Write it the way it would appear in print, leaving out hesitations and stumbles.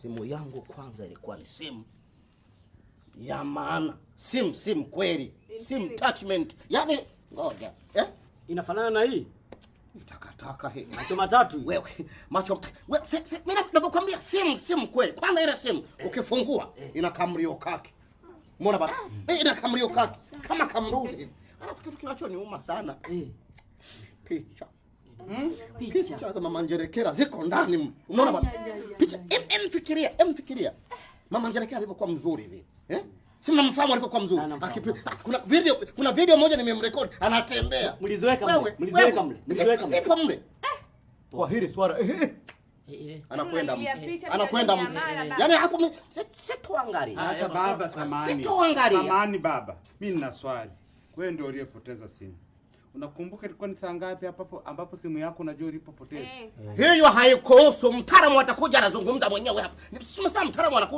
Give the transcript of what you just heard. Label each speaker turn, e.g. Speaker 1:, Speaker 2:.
Speaker 1: Simu yangu kwanza ilikuwa ni simu ya maana. Simu kweli. Simu attachment. Yaani ngoja.
Speaker 2: Inafanana na hii?
Speaker 1: Takataka hii.
Speaker 2: Macho matatu.
Speaker 1: Wewe, macho wewe, mimi ninakwambia simu kweli. Kwanza ile simu ukifungua ina kamrio kaki. Umeona bana? Ina kamrio kaki kama kamruzi. Alafu kitu kinachoniuma sana. Picha. Picha za Mama Njerekera ziko ndani. Unaona bana? Picha fikiria. Mama Njerekera alivyokuwa mzuri hivi. Si mnamfahamu alivyokuwa mzuri. Kuna video moja nimemrecord anatembea.
Speaker 2: Mliziweka mle.
Speaker 1: Zipo mle. Kwa hili swala anakwenda yaani hapo sitoangalia.
Speaker 3: Sasa baba samani. Samani baba. Mimi nina swali. Wewe ndio uliyepoteza simu. Unakumbuka ilikuwa ni saa ngapi ambapo simu yako unajua ulipopoteza?
Speaker 1: Hiyo haikuhusu, mtaalamu atakuja anazungumza mwenyewe hapa. Nimesema mtaalamu anakuja.